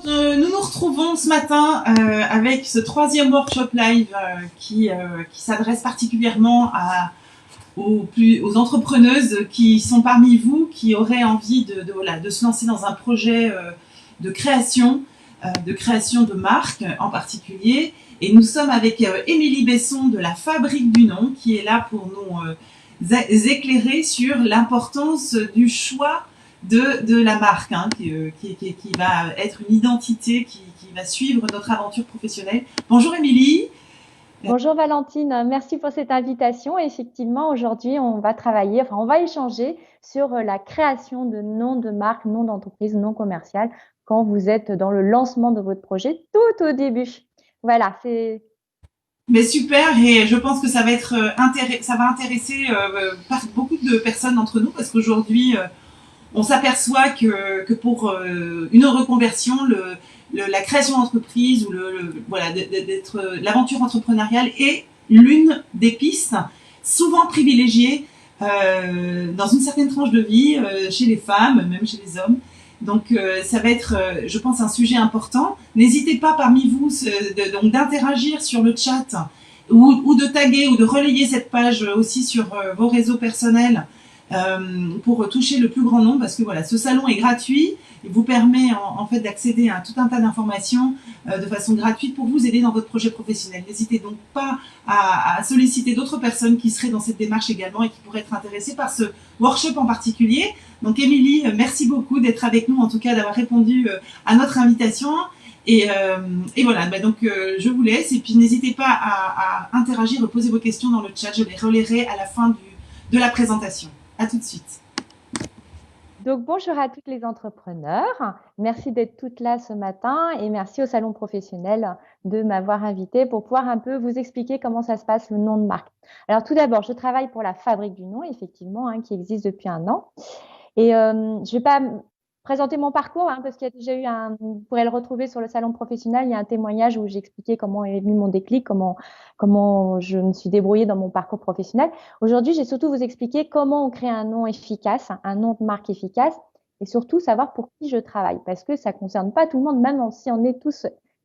Nous nous retrouvons ce matin avec ce troisième workshop live qui s'adresse particulièrement aux entrepreneuses qui sont parmi vous, qui auraient envie de se lancer dans un projet de création de marque en particulier. Et nous sommes avec Émilie Besson de la Fabrique du Nom qui est là pour nous éclairer sur l'importance du choix de la marque, qui va être une identité qui va suivre notre aventure professionnelle. Bonjour Émilie. Bonjour Valentine, merci pour cette invitation. Effectivement, aujourd'hui, on va échanger sur la création de noms de marque, noms d'entreprise, noms commercial quand vous êtes dans le lancement de votre projet tout au début. Voilà, c'est... Mais super, et je pense que ça va intéresser beaucoup de personnes d'entre nous parce qu'aujourd'hui, on s'aperçoit que pour une reconversion, la création d'entreprise ou l'aventure entrepreneuriale est l'une des pistes souvent privilégiées dans une certaine tranche de vie chez les femmes, même chez les hommes. Donc ça va être, je pense, un sujet important. N'hésitez pas parmi vous donc d'interagir sur le chat ou de taguer ou de relayer cette page aussi sur vos réseaux personnels pour toucher le plus grand nombre, parce que voilà, ce salon est gratuit et vous permet en fait d'accéder à tout un tas d'informations de façon gratuite pour vous aider dans votre projet professionnel. N'hésitez donc pas à solliciter d'autres personnes qui seraient dans cette démarche également et qui pourraient être intéressées par ce workshop en particulier. Donc Émilie, merci beaucoup d'être avec nous, en tout cas d'avoir répondu à notre invitation. Et voilà, donc je vous laisse et puis n'hésitez pas à interagir et poser vos questions dans le chat. Je les relayerai à la fin de la présentation. À tout de suite. Donc, bonjour à toutes les entrepreneurs. Merci d'être toutes là ce matin et merci au Salon Professionnel de m'avoir invité pour pouvoir un peu vous expliquer comment ça se passe le nom de marque. Alors, tout d'abord, je travaille pour la Fabrique du Nom, effectivement, qui existe depuis 1 an. Et je ne vais pas présenter mon parcours parce qu'il y a déjà eu vous pourrez le retrouver sur le Salon Professionnel, il y a un témoignage où j'expliquais comment est venu mon déclic, comment je me suis débrouillée dans mon parcours professionnel. Aujourd'hui, j'ai surtout vous expliquer comment on crée un nom efficace, un nom de marque efficace et surtout savoir pour qui je travaille parce que ça concerne pas tout le monde, même si on est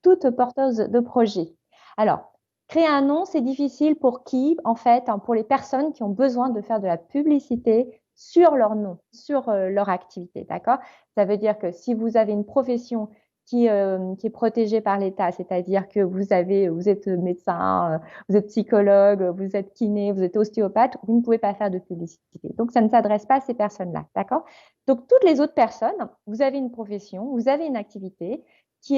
toutes porteuses de projets. Alors, créer un nom, c'est difficile pour qui? En fait, pour les personnes qui ont besoin de faire de la publicité sur leur nom, sur leur activité, d'accord? Ça veut dire que si vous avez une profession qui est protégée par l'État, c'est-à-dire que vous êtes médecin, vous êtes psychologue, vous êtes kiné, vous êtes ostéopathe, vous ne pouvez pas faire de publicité. Donc, ça ne s'adresse pas à ces personnes-là, d'accord? Donc, toutes les autres personnes, vous avez une profession, vous avez une activité vous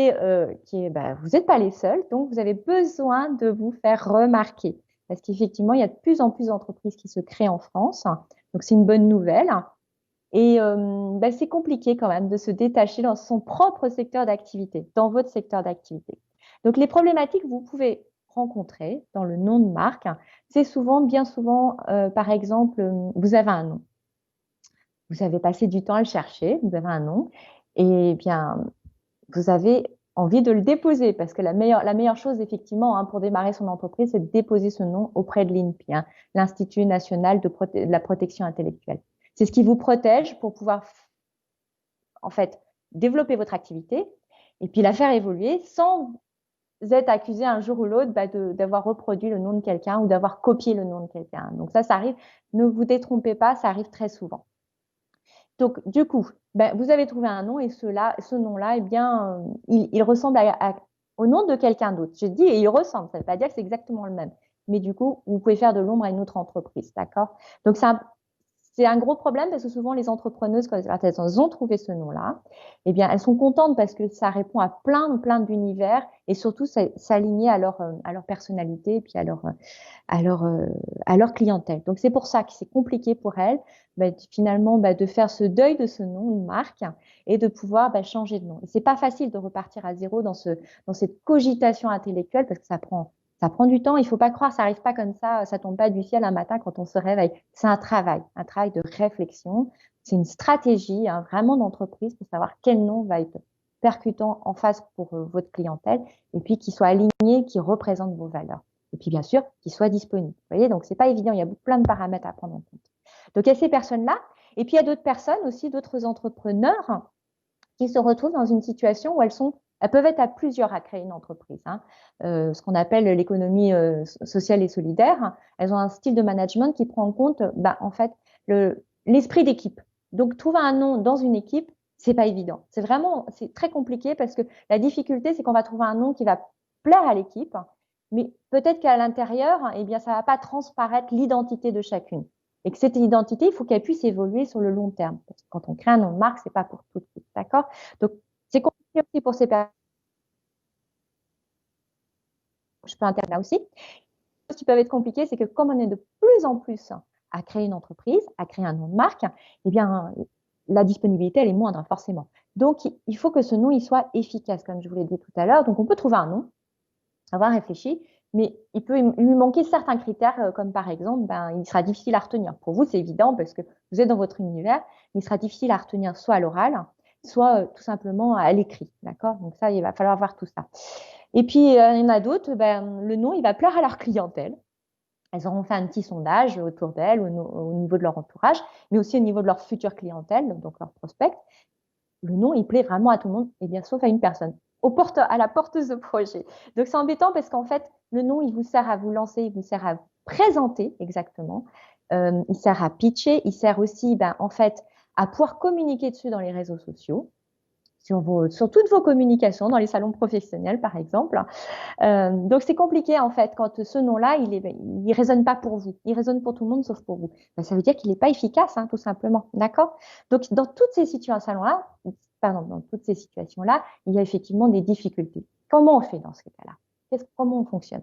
n'êtes pas les seuls, donc vous avez besoin de vous faire remarquer. Parce qu'effectivement, il y a de plus en plus d'entreprises qui se créent en France. Donc, c'est une bonne nouvelle. Et c'est compliqué quand même de se détacher dans son propre secteur d'activité, dans votre secteur d'activité. Donc, les problématiques que vous pouvez rencontrer dans le nom de marque, c'est bien souvent, par exemple, vous avez un nom. Vous avez passé du temps à le chercher, vous avez un nom. Et bien, vous avez envie de le déposer parce que la meilleure chose, effectivement, pour démarrer son entreprise, c'est de déposer ce nom auprès de l'INPI, l'Institut national de la protection intellectuelle. C'est ce qui vous protège pour pouvoir, en fait, développer votre activité et puis la faire évoluer sans être accusé un jour ou l'autre d'avoir reproduit le nom de quelqu'un ou d'avoir copié le nom de quelqu'un. Donc ça arrive. Ne vous détrompez pas, ça arrive très souvent. Donc, du coup, vous avez trouvé un nom et ce nom-là, il ressemble au nom de quelqu'un d'autre. Je dis et il ressemble, ça ne veut pas dire que c'est exactement le même. Mais du coup, vous pouvez faire de l'ombre à une autre entreprise, d'accord? Donc, c'est un gros problème parce que souvent, les entrepreneuses, quand elles ont trouvé ce nom-là, eh bien, elles sont contentes parce que ça répond à plein d'univers et surtout, s'aligner à leur personnalité et puis à leur clientèle. Donc, c'est pour ça que c'est compliqué pour elles, finalement, de faire ce deuil de ce nom de marque et de pouvoir changer de nom. Et c'est pas facile de repartir à zéro dans cette cogitation intellectuelle parce que ça prend du temps. Il faut pas croire, ça arrive pas comme ça tombe pas du ciel un matin quand on se réveille. C'est un travail de réflexion. C'est une stratégie, vraiment d'entreprise pour savoir quel nom va être percutant en face pour votre clientèle et puis qui soit aligné, qui représente vos valeurs. Et puis, bien sûr, qu'il soit disponible. Vous voyez, donc c'est pas évident. Il y a plein de paramètres à prendre en compte. Donc, il y a ces personnes-là. Et puis, il y a d'autres personnes aussi, d'autres entrepreneurs qui se retrouvent dans une situation où elles peuvent être à plusieurs à créer une entreprise, hein. Ce qu'on appelle l'économie sociale et solidaire. Elles ont un style de management qui prend en compte, en fait, l'esprit d'équipe. Donc, trouver un nom dans une équipe, c'est pas évident. C'est très compliqué parce que la difficulté, c'est qu'on va trouver un nom qui va plaire à l'équipe, mais peut-être qu'à l'intérieur, eh bien, ça va pas transparaître l'identité de chacune. Et que cette identité, il faut qu'elle puisse évoluer sur le long terme. Parce que quand on crée un nom de marque, c'est pas pour tout de suite, d'accord? Donc, c'est compliqué aussi pour ces personnes. Je peux intervenir là aussi. Ce qui peuvent être compliqué, c'est que comme on est de plus en plus à créer une entreprise, à créer un nom de marque, eh bien, la disponibilité, elle est moindre, forcément. Donc, il faut que ce nom, il soit efficace, comme je vous l'ai dit tout à l'heure. Donc, on peut trouver un nom, avoir réfléchi, mais il peut lui manquer certains critères, comme par exemple, il sera difficile à retenir. Pour vous, c'est évident parce que vous êtes dans votre univers, mais il sera difficile à retenir soit à l'oral, soit tout simplement à l'écrit, d'accord? Donc ça, il va falloir voir tout ça. Et puis, il y en a d'autres, le nom, il va plaire à leur clientèle. Elles auront fait un petit sondage autour d'elles, au niveau de leur entourage, mais aussi au niveau de leur future clientèle, donc leur prospect. Le nom, il plaît vraiment à tout le monde, et bien sauf à une personne, à la porteuse de projet. Donc, c'est embêtant parce qu'en fait, le nom, il vous sert à vous lancer, il vous sert à vous présenter exactement. Il sert à pitcher, il sert aussi, en fait, à pouvoir communiquer dessus dans les réseaux sociaux, sur toutes vos communications, dans les salons professionnels, par exemple. Donc, c'est compliqué, en fait, quand ce nom-là, il résonne pas pour vous. Il résonne pour tout le monde, sauf pour vous. Ça veut dire qu'il n'est pas efficace, hein, tout simplement. D'accord? Donc, dans toutes ces situations-là, il y a effectivement des difficultés. Comment on fait dans ces cas-là? Comment on fonctionne?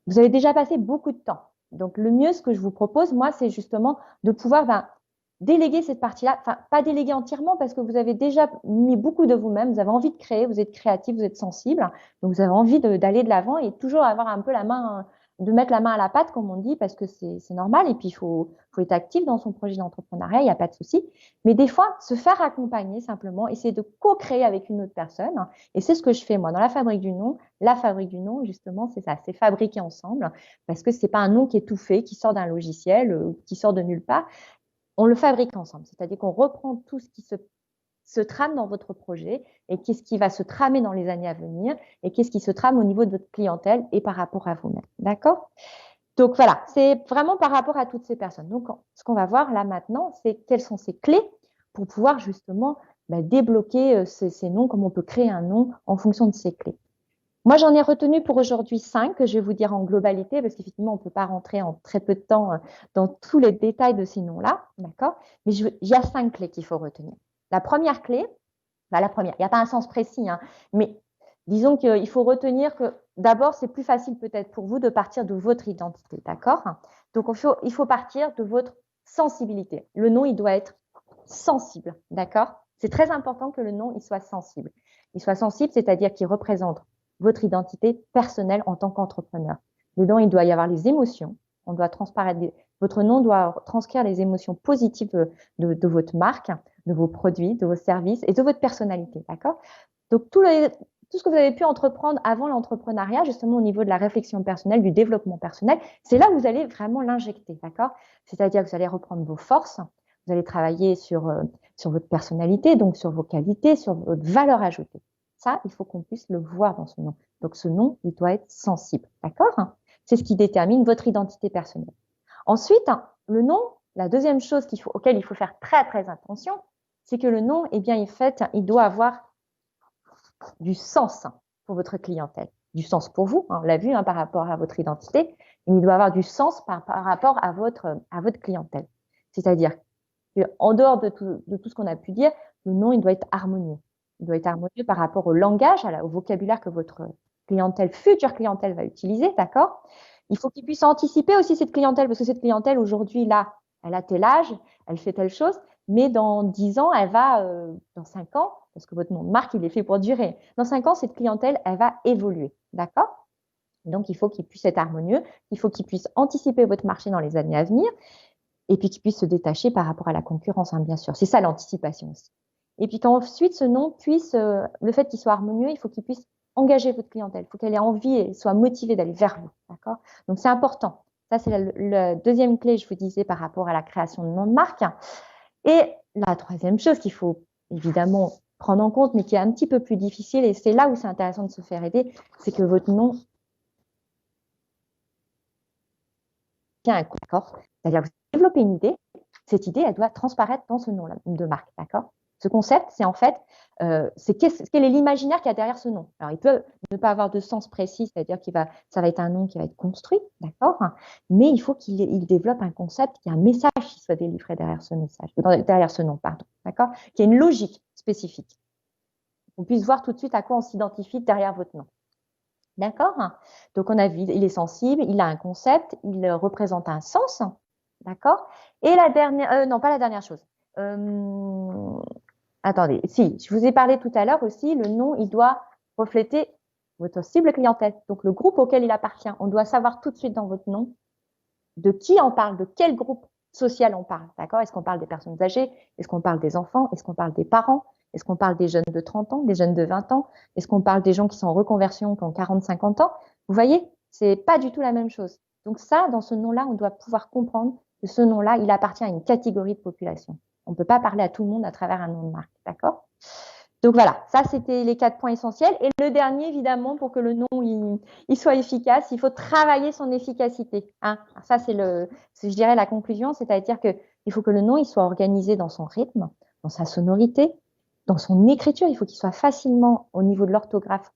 Vous avez déjà passé beaucoup de temps. Donc, le mieux, ce que je vous propose, moi, c'est justement de pouvoir déléguer cette partie-là. Enfin, pas déléguer entièrement parce que vous avez déjà mis beaucoup de vous-même. Vous avez envie de créer, vous êtes créatif, vous êtes sensible. Donc, vous avez envie d'aller de l'avant et toujours avoir un peu de mettre la main à la pâte, comme on dit, parce que c'est normal. Et puis, faut être actif dans son projet d'entrepreneuriat, il n'y a pas de souci. Mais des fois, se faire accompagner simplement, essayer de co-créer avec une autre personne. Et c'est ce que je fais, moi, dans la fabrique du nom. La fabrique du nom, justement, c'est ça, c'est fabriquer ensemble parce que c'est pas un nom qui est tout fait, qui sort d'un logiciel, qui sort de nulle part. On le fabrique ensemble, c'est-à-dire qu'on reprend tout ce qui se trame dans votre projet et qu'est-ce qui va se tramer dans les années à venir et qu'est-ce qui se trame au niveau de votre clientèle et par rapport à vous-même. D'accord? Donc voilà, c'est vraiment par rapport à toutes ces personnes. Donc, ce qu'on va voir là maintenant, c'est quelles sont ces clés pour pouvoir justement débloquer ces noms, comment on peut créer un nom en fonction de ces clés. Moi, j'en ai retenu pour aujourd'hui 5 que je vais vous dire en globalité parce qu'effectivement, on ne peut pas rentrer en très peu de temps dans tous les détails de ces noms-là, d'accord? Mais il y a 5 clés qu'il faut retenir. La première clé, il n'y a pas un sens précis, hein, mais disons qu'il faut retenir que d'abord, c'est plus facile peut-être pour vous de partir de votre identité, d'accord? Donc, il faut partir de votre sensibilité. Le nom, il doit être sensible, d'accord? C'est très important que le nom, il soit sensible. Il soit sensible, c'est-à-dire qu'il représente votre identité personnelle en tant qu'entrepreneur. Dedans, il doit y avoir les émotions. Votre nom doit transcrire les émotions positives de votre marque, de vos produits, de vos services et de votre personnalité, d'accord? Donc, tout ce que vous avez pu entreprendre avant l'entrepreneuriat, justement au niveau de la réflexion personnelle, du développement personnel, c'est là où vous allez vraiment l'injecter, d'accord? C'est-à-dire que vous allez reprendre vos forces, vous allez travailler sur votre personnalité, donc sur vos qualités, sur votre valeur ajoutée. Ça, il faut qu'on puisse le voir dans ce nom. Donc, ce nom, il doit être sensible, d'accord? C'est ce qui détermine votre identité personnelle. Ensuite, le nom, la deuxième chose auquel il faut faire très, très attention, c'est que le nom, eh bien, il doit avoir du sens pour votre clientèle. Du sens pour vous, on l'a vu, par rapport à votre identité, mais il doit avoir du sens par rapport à votre clientèle. C'est-à-dire qu'en dehors de tout ce qu'on a pu dire, le nom, il doit être harmonieux. Il doit être harmonieux par rapport au langage, au vocabulaire que votre future clientèle va utiliser, d'accord? Il faut qu'il puisse anticiper aussi cette clientèle, parce que cette clientèle, aujourd'hui, là, elle a tel âge, elle fait telle chose, mais dans 10 ans, dans 5 ans, parce que votre nom de marque, il est fait pour durer. Dans 5 ans, cette clientèle, elle va évoluer, d'accord? Donc, il faut qu'il puisse être harmonieux, il faut qu'il puisse anticiper votre marché dans les années à venir, et puis qu'il puisse se détacher par rapport à la concurrence, bien sûr. C'est ça l'anticipation aussi. Et puis qu'ensuite, ce nom le fait qu'il soit harmonieux, il faut qu'il puisse engager votre clientèle. Il faut qu'elle ait envie et soit motivée d'aller vers vous, d'accord? Donc, c'est important. Ça, c'est la deuxième clé, je vous disais, par rapport à la création de nom de marque. Et la troisième chose qu'il faut évidemment prendre en compte, mais qui est un petit peu plus difficile, et c'est là où c'est intéressant de se faire aider, c'est que votre nom tient un coup, d'accord? C'est-à-dire que vous développez une idée, cette idée, elle doit transparaître dans ce nom-là de marque, d'accord? Ce concept, c'est en fait, quel est l'imaginaire qu'il y a derrière ce nom. Alors, il peut ne pas avoir de sens précis, c'est-à-dire ça va être un nom qui va être construit, d'accord? Mais il faut qu'il développe un concept, qu'il y ait un message qui soit délivré derrière ce message, derrière ce nom, pardon, d'accord? Qu'il y ait une logique spécifique. On puisse voir tout de suite à quoi on s'identifie derrière votre nom. D'accord? Donc, on a vu, il est sensible, il a un concept, il représente un sens, d'accord? Et la dernière, non, pas la dernière chose. Attendez, si, je vous ai parlé tout à l'heure aussi, le nom, il doit refléter votre cible clientèle, donc le groupe auquel il appartient. On doit savoir tout de suite dans votre nom de qui on parle, de quel groupe social on parle, d'accord? Est-ce qu'on parle des personnes âgées? Est-ce qu'on parle des enfants? Est-ce qu'on parle des parents? Est-ce qu'on parle des jeunes de 30 ans, des jeunes de 20 ans? Est-ce qu'on parle des gens qui sont en reconversion, qui ont 40, 50 ans? Vous voyez, c'est pas du tout la même chose. Donc ça, dans ce nom-là, on doit pouvoir comprendre que ce nom-là, il appartient à une catégorie de population. On ne peut pas parler à tout le monde à travers un nom de marque, d'accord? Donc voilà, ça c'était les 4 points essentiels. Et le dernier, évidemment, pour que le nom il soit efficace, il faut travailler son efficacité. Hein. Ça je dirais la conclusion, c'est-à-dire que il faut que le nom il soit organisé dans son rythme, dans sa sonorité, dans son écriture. Il faut qu'il soit facilement au niveau de l'orthographe,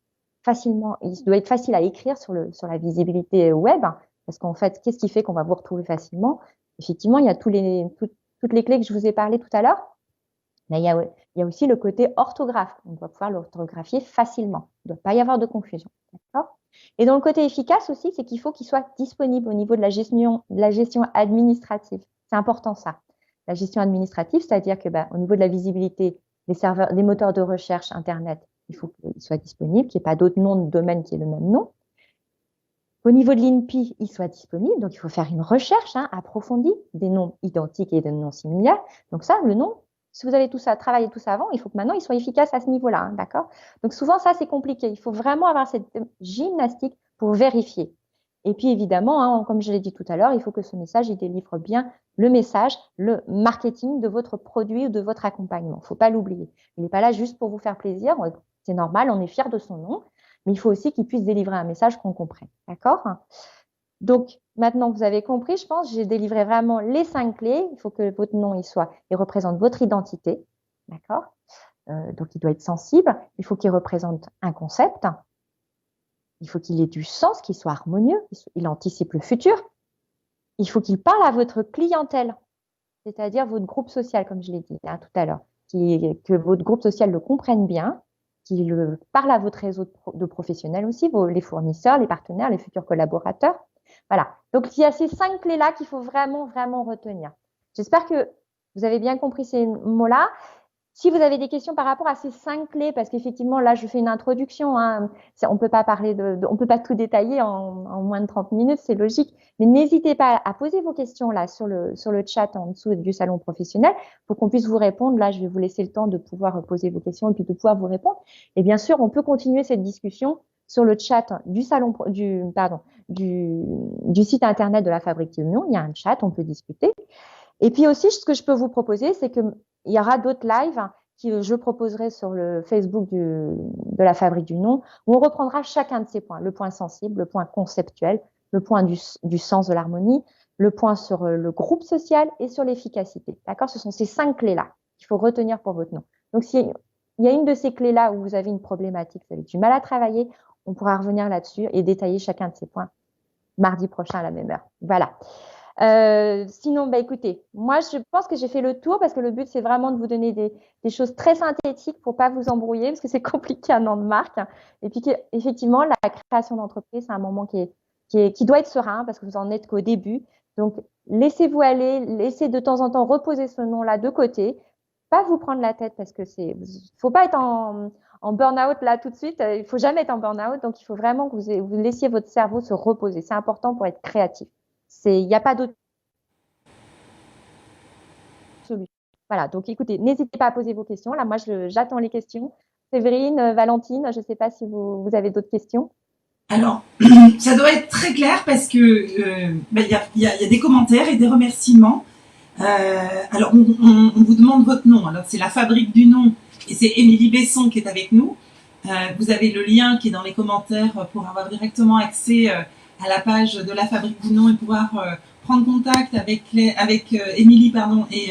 il doit être facile à écrire sur la visibilité web, parce qu'en fait, qu'est-ce qui fait qu'on va vous retrouver facilement? Effectivement, il y a toutes les clés que je vous ai parlé tout à l'heure. Mais il y a aussi le côté orthographe. On doit pouvoir l'orthographier facilement. Il ne doit pas y avoir de confusion. D'accord? Et dans le côté efficace aussi, c'est qu'il faut qu'il soit disponible au niveau de la gestion administrative. C'est important ça. La gestion administrative, c'est-à-dire que au niveau de la visibilité, les serveurs, les moteurs de recherche Internet, il faut qu'ils soient disponibles, qu'il n'y ait pas d'autre nom de domaine qui ait le même nom. Au niveau de l'INPI, il soit disponible, donc il faut faire une recherche approfondie des noms identiques et des noms similaires. Donc ça, le nom, si vous avez tout ça, travaillé tout ça avant, il faut que maintenant il soit efficace à ce niveau-là, d'accord? Donc souvent ça c'est compliqué. Il faut vraiment avoir cette gymnastique pour vérifier. Et puis évidemment, comme je l'ai dit tout à l'heure, il faut que ce message il délivre bien le message, le marketing de votre produit ou de votre accompagnement. Il ne faut pas l'oublier. Il n'est pas là juste pour vous faire plaisir. C'est normal, on est fier de son nom, mais il faut aussi qu'il puisse délivrer un message qu'on comprenne, d'accord? Donc, maintenant que vous avez compris, je pense, j'ai délivré vraiment les 5 clés. Il faut que votre nom, il représente votre identité, d'accord? Donc, il doit être sensible. Il faut qu'il représente un concept. Il faut qu'il ait du sens, qu'il soit harmonieux. Il anticipe le futur. Il faut qu'il parle à votre clientèle, c'est-à-dire votre groupe social, comme je l'ai dit tout à l'heure. Que votre groupe social le comprenne bien, qu'il parle à votre réseau de professionnels aussi, les fournisseurs, les partenaires, les futurs collaborateurs. Voilà. Donc, il y a ces 5 clés-là qu'il faut vraiment, vraiment retenir. J'espère que vous avez bien compris ces mots-là. Si vous avez des questions par rapport à ces 5 clés, parce qu'effectivement, là, je fais une introduction. On peut pas on peut pas tout détailler en moins de 30 minutes, c'est logique. Mais n'hésitez pas à poser vos questions là sur le chat en dessous du salon professionnel pour qu'on puisse vous répondre. Là, je vais vous laisser le temps de pouvoir poser vos questions et puis de pouvoir vous répondre. Et bien sûr, on peut continuer cette discussion sur le chat du site internet de la Fabrique du Nom. Il y a un chat, on peut discuter. Et puis aussi, ce que je peux vous proposer, c'est qu'il y aura d'autres lives que je proposerai sur le Facebook de la Fabrique du Nom, où on reprendra chacun de ces points. Le point sensible, le point conceptuel, le point du sens de l'harmonie, le point sur le groupe social et sur l'efficacité. D'accord? Ce sont ces 5 clés-là qu'il faut retenir pour votre nom. Donc, s'il y a une de ces clés-là où vous avez une problématique, vous avez du mal à travailler, on pourra revenir là-dessus et détailler chacun de ces points mardi prochain à la même heure. Voilà. Sinon, écoutez, moi, je pense que j'ai fait le tour parce que le but, c'est vraiment de vous donner des choses très synthétiques pour pas vous embrouiller parce que c'est compliqué un nom de marque. Et puis, effectivement, la création d'entreprise, c'est un moment qui doit être serein parce que vous en êtes qu'au début. Donc, laissez-vous aller, laissez de temps en temps reposer ce nom-là de côté. Pas vous prendre la tête parce que faut pas être en burn-out là tout de suite. Il faut jamais être en burn-out. Donc, il faut vraiment que vous laissiez votre cerveau se reposer. C'est important pour être créatif. Il n'y a pas d'autre solution. Voilà, donc écoutez, n'hésitez pas à poser vos questions. Là, moi, j'attends les questions. Séverine, Valentine, je ne sais pas si vous avez d'autres questions. Alors, ça doit être très clair parce que il y a des commentaires et des remerciements. Alors, on vous demande votre nom. Alors, c'est la Fabrique du Nom et et c'est Émilie Besson qui est avec nous. Vous avez le lien qui est dans les commentaires pour avoir directement accès à la page de la Fabrique du Nom et pouvoir prendre contact avec Émilie, pardon, et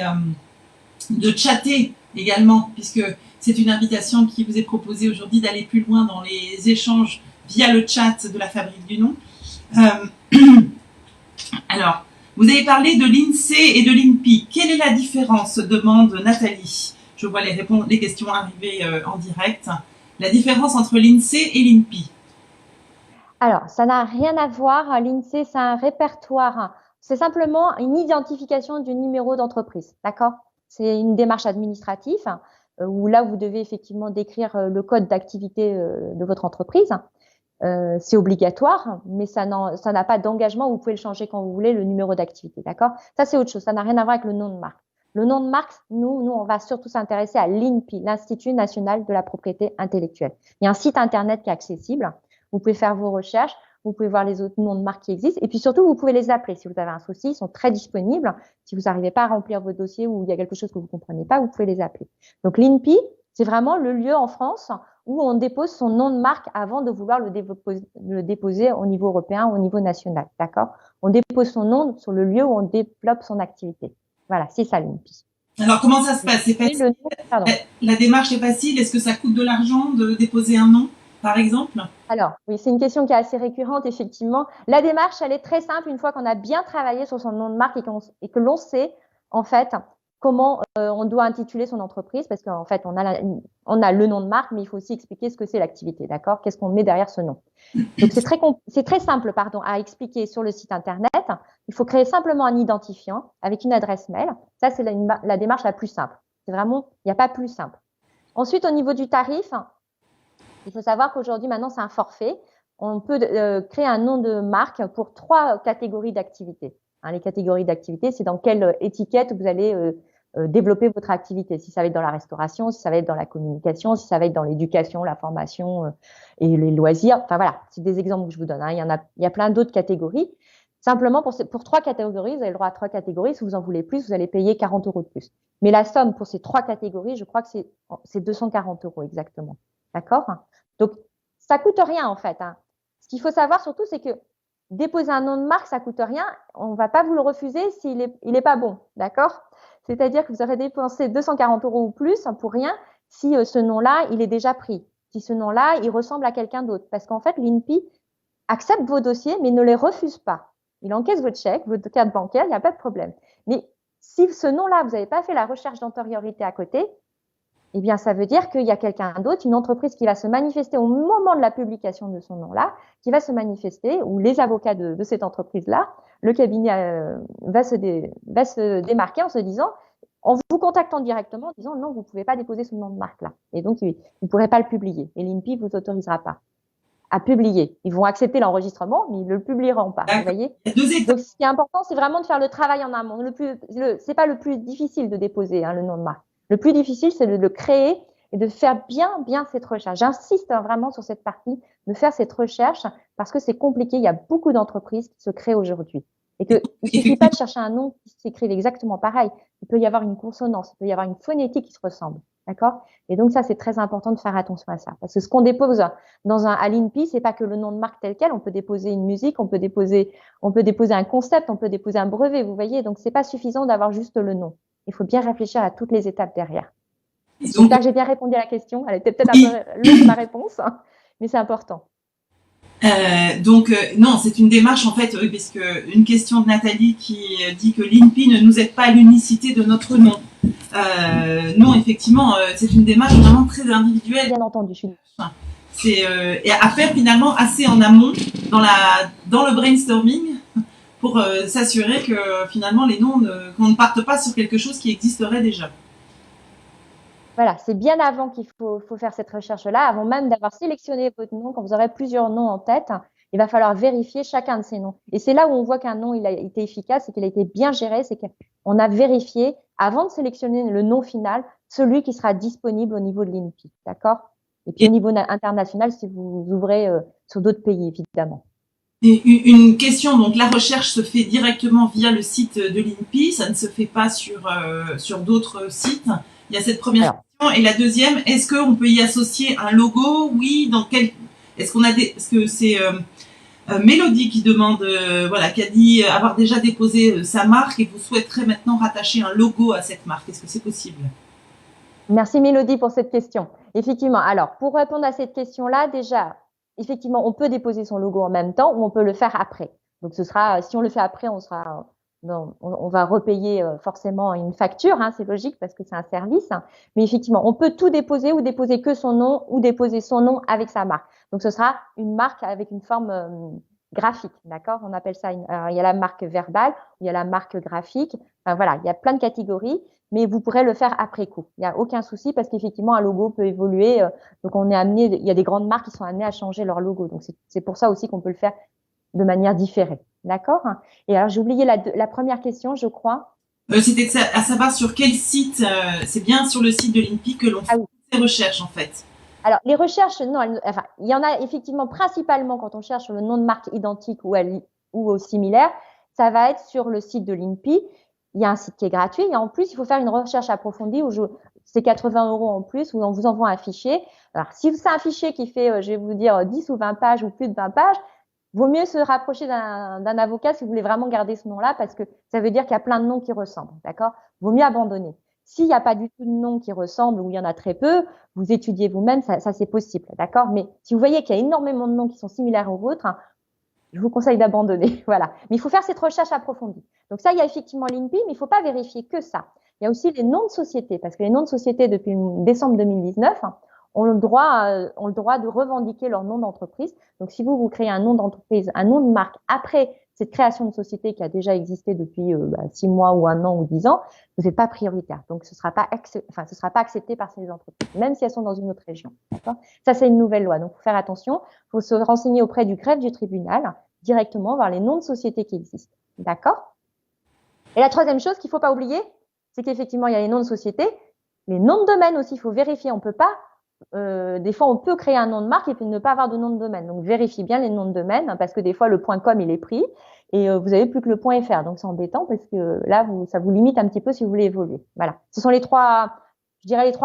de chatter également, puisque c'est une invitation qui vous est proposée aujourd'hui d'aller plus loin dans les échanges via le chat de la Fabrique du Nom. Alors, vous avez parlé de l'INSEE et de l'INPI. Quelle est la différence, demande Nathalie. Je vois les questions arriver en direct. La différence entre l'INSEE et l'INPI. Alors, ça n'a rien à voir. L'INSEE, c'est un répertoire. C'est simplement une identification du numéro d'entreprise. D'accord? C'est une démarche administrative où là, vous devez effectivement décrire le code d'activité de votre entreprise. C'est obligatoire, mais ça n'a pas d'engagement. Vous pouvez le changer quand vous voulez, le numéro d'activité. D'accord? Ça, c'est autre chose. Ça n'a rien à voir avec le nom de marque. Le nom de marque, nous, on va surtout s'intéresser à l'INPI, l'Institut national de la propriété intellectuelle. Il y a un site internet qui est accessible. Vous pouvez faire vos recherches. Vous pouvez voir les autres noms de marques qui existent. Et puis surtout, vous pouvez les appeler. Si vous avez un souci, ils sont très disponibles. Si vous n'arrivez pas à remplir vos dossiers ou il y a quelque chose que vous ne comprenez pas, vous pouvez les appeler. Donc, l'INPI, c'est vraiment le lieu en France où on dépose son nom de marque avant de vouloir le déposer au niveau européen ou au niveau national. D'accord? On dépose son nom sur le lieu où on développe son activité. Voilà, c'est ça l'INPI. Alors, comment ça se passe? C'est facile. La démarche est facile. Est-ce que ça coûte de l'argent de déposer un nom, par exemple? Alors, oui, c'est une question qui est assez récurrente, effectivement. La démarche, elle est très simple une fois qu'on a bien travaillé sur son nom de marque et que l'on sait, en fait, comment on doit intituler son entreprise, parce qu'en fait, on a le nom de marque, mais il faut aussi expliquer ce que c'est l'activité, d'accord? Qu'est-ce qu'on met derrière ce nom? Donc, c'est très simple, pardon, à expliquer sur le site internet. Il faut créer simplement un identifiant avec une adresse mail. Ça, c'est la démarche la plus simple. C'est vraiment, il n'y a pas plus simple. Ensuite, au niveau du tarif, il faut savoir qu'aujourd'hui, maintenant, c'est un forfait. On peut créer un nom de marque pour 3 catégories d'activités. Les catégories d'activités, c'est dans quelle étiquette vous allez développer votre activité. Si ça va être dans la restauration, si ça va être dans la communication, si ça va être dans l'éducation, la formation et les loisirs. Enfin voilà, c'est des exemples que je vous donne. Il y a plein d'autres catégories. Simplement, pour 3 catégories, vous avez le droit à 3 catégories. Si vous en voulez plus, vous allez payer 40 € de plus. Mais la somme pour ces 3 catégories, je crois que c'est 240 € exactement. D'accord? Donc, ça coûte rien en fait. Ce qu'il faut savoir surtout, c'est que déposer un nom de marque, ça coûte rien. On ne va pas vous le refuser s'il est pas bon. D'accord? C'est-à-dire que vous aurez dépensé 240 € ou plus pour rien si ce nom-là, il est déjà pris. Si ce nom-là, il ressemble à quelqu'un d'autre. Parce qu'en fait, l'INPI accepte vos dossiers, mais ne les refuse pas. Il encaisse votre chèque, votre carte bancaire, il n'y a pas de problème. Mais si ce nom-là, vous n'avez pas fait la recherche d'antériorité à côté, eh bien, ça veut dire qu'il y a quelqu'un d'autre, une entreprise qui va se manifester au moment de la publication de son nom-là, qui va se manifester, ou les avocats de cette entreprise-là, le cabinet va se démarquer en se disant, en vous contactant directement, en disant non, vous ne pouvez pas déposer ce nom de marque-là. Et donc, il ne pourrait pas le publier. Et l'INPI ne vous autorisera pas à publier. Ils vont accepter l'enregistrement, mais ils ne le publieront pas. Vous voyez? Donc, ce qui est important, c'est vraiment de faire le travail en amont. C'est pas le plus difficile de déposer le nom de marque. Le plus difficile, c'est de le créer et de faire bien cette recherche. J'insiste vraiment sur cette partie, de faire cette recherche parce que c'est compliqué. Il y a beaucoup d'entreprises qui se créent aujourd'hui. Et qu'il ne suffit pas de chercher un nom qui s'écrive exactement pareil. Il peut y avoir une consonance, il peut y avoir une phonétique qui se ressemble. D'accord? Et donc, ça, c'est très important de faire attention à ça. Parce que ce qu'on dépose à l'INPI, c'est pas que le nom de marque tel quel. On peut déposer une musique, on peut déposer un concept, on peut déposer un brevet, vous voyez. Donc, c'est pas suffisant d'avoir juste le nom. Il faut bien réfléchir à toutes les étapes derrière. J'espère que j'ai bien répondu à la question. Elle était peut-être un peu longue, ma réponse, mais c'est important. Non, c'est une démarche en fait, parce que une question de Nathalie qui dit que l'INPI ne nous aide pas à l'unicité de notre nom. Non, effectivement, c'est une démarche vraiment très individuelle. Bien entendu, je suis. C'est à faire finalement assez en amont dans le brainstorming pour s'assurer que finalement les noms qu'on ne parte pas sur quelque chose qui existerait déjà. Voilà, c'est bien avant qu'il faut faire cette recherche-là, avant même d'avoir sélectionné votre nom. Quand vous aurez plusieurs noms en tête, il va falloir vérifier chacun de ces noms. Et c'est là où on voit qu'un nom il a été efficace et qu'il a été bien géré, c'est qu'on a vérifié avant de sélectionner le nom final, celui qui sera disponible au niveau de l'INPI, d'accord? Et puis au niveau international, si vous ouvrez sur d'autres pays, évidemment. Une question, donc la recherche se fait directement via le site de l'INPI, ça ne se fait pas sur d'autres sites. Il y a cette première question, Et la deuxième, est-ce qu'on peut y associer un logo? Oui, dans quel, est-ce que c'est Mélodie qui demande, voilà, qui a dit avoir déjà déposé sa marque et vous souhaiterez maintenant rattacher un logo à cette marque. Est-ce que c'est possible? Merci Mélodie pour cette question. Effectivement, alors pour répondre à cette question-là, déjà, effectivement, on peut déposer son logo en même temps ou on peut le faire après. Donc ce sera, si on le fait après, on va repayer forcément une facture, hein, c'est logique parce que c'est un service. Hein. Mais effectivement, on peut tout déposer ou déposer que son nom ou déposer son nom avec sa marque. Donc ce sera une marque avec une forme graphique, d'accord? On appelle ça, alors, il y a la marque verbale, il y a la marque graphique. Enfin, voilà, il y a plein de catégories, mais vous pourrez le faire après coup. Il n'y a aucun souci parce qu'effectivement, un logo peut évoluer. Donc on est amené, il y a des grandes marques qui sont amenées à changer leur logo. Donc c'est pour ça aussi qu'on peut le faire de manière différée. D'accord? Et alors, j'ai oublié la première question, je crois. C'était à savoir sur quel site, c'est bien sur le site de l'INPI que l'on fait ces recherches en fait. Alors, les recherches, non, enfin, il y en a effectivement principalement quand on cherche sur le nom de marque identique ou similaire, ça va être sur le site de l'INPI. Il y a un site qui est gratuit et en plus, il faut faire une recherche approfondie où c'est 80 € en plus où on vous envoie un fichier. Alors, si c'est un fichier qui fait, je vais vous dire, 10 ou 20 pages ou plus de 20 pages, vaut mieux se rapprocher d'un avocat si vous voulez vraiment garder ce nom-là parce que ça veut dire qu'il y a plein de noms qui ressemblent, d'accord? Vaut mieux abandonner. S'il n'y a pas du tout de nom qui ressemble ou il y en a très peu, vous étudiez vous-même, ça c'est possible, d'accord? Mais si vous voyez qu'il y a énormément de noms qui sont similaires aux vôtres, hein, je vous conseille d'abandonner, voilà. Mais il faut faire cette recherche approfondie. Donc ça, il y a effectivement l'INPI, mais il ne faut pas vérifier que ça. Il y a aussi les noms de société, parce que les noms de société, depuis décembre 2019, ont le droit de revendiquer leur nom d'entreprise. Donc, si vous créez un nom d'entreprise, un nom de marque après cette création de société qui a déjà existé depuis 6 mois ou 1 an ou 10 ans, vous n'êtes pas prioritaire. Donc, ce sera pas accepté par ces entreprises, même si elles sont dans une autre région. D'accord? Ça, c'est une nouvelle loi. Donc, il faut faire attention. Il faut se renseigner auprès du greffe du tribunal, directement voir les noms de sociétés qui existent. D'accord? Et la troisième chose qu'il ne faut pas oublier, c'est qu'effectivement, il y a les noms de sociétés. Les noms de domaine aussi, il faut vérifier. On ne peut pas des fois, on peut créer un nom de marque et puis ne pas avoir de nom de domaine. Donc, vérifiez bien les noms de domaine hein, parce que des fois, le .com, il est pris et vous avez plus que le .fr. Donc, c'est embêtant parce que là, ça vous limite un petit peu si vous voulez évoluer. Voilà. Ce sont les trois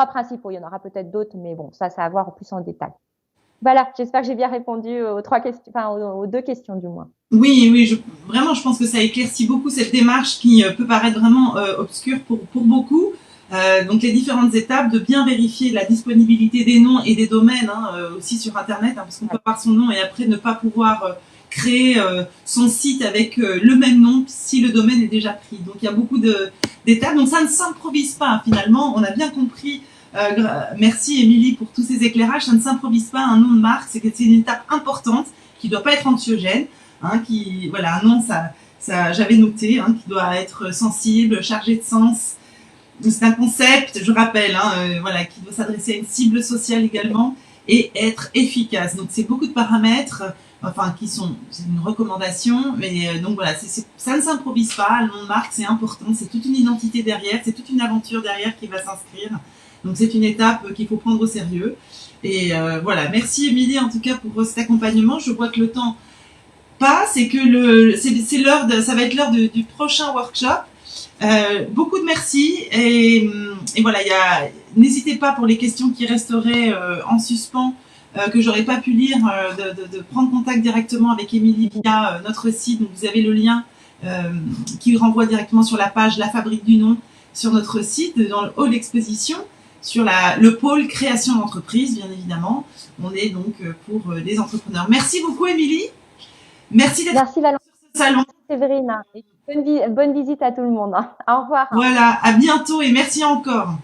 principaux. Il y en aura peut-être d'autres, mais bon, ça à voir plus en détail. Voilà. J'espère que j'ai bien répondu aux 3 questions, enfin, aux 2 questions du moins. Oui, vraiment, je pense que ça éclaircit beaucoup cette démarche qui peut paraître vraiment obscure pour beaucoup. Donc les différentes étapes de bien vérifier la disponibilité des noms et des domaines aussi sur internet parce qu'on peut avoir son nom et après ne pas pouvoir créer son site avec le même nom si le domaine est déjà pris. Donc il y a beaucoup d'étapes, donc ça ne s'improvise pas finalement, on a bien compris. Merci Émilie pour tous ces éclairages, ça ne s'improvise pas un nom de marque, c'est une étape importante qui ne doit pas être anxiogène, voilà, un nom ça j'avais noté, qui doit être sensible, chargé de sens. C'est un concept, je rappelle, voilà, qui doit s'adresser à une cible sociale également et être efficace. Donc, c'est beaucoup de paramètres, c'est une recommandation, mais donc voilà, ça ne s'improvise pas. Le nom de marque, c'est important, c'est toute une identité derrière, c'est toute une aventure derrière qui va s'inscrire. Donc, c'est une étape qu'il faut prendre au sérieux. Et voilà, merci Émilie en tout cas pour cet accompagnement. Je vois que le temps passe et que ça va être l'heure du prochain workshop. Beaucoup de merci et voilà, n'hésitez pas pour les questions qui resteraient en suspens que j'aurais pas pu lire de prendre contact directement avec Émilie via notre site. Donc vous avez le lien qui renvoie directement sur la page La Fabrique du Nom sur notre site dans le hall exposition sur le pôle création d'entreprise bien évidemment. On est donc pour les entrepreneurs. Merci beaucoup Émilie. Merci d'être sur ce salon. Séverine. Bonne visite à tout le monde. Au revoir. Voilà, à bientôt et merci encore.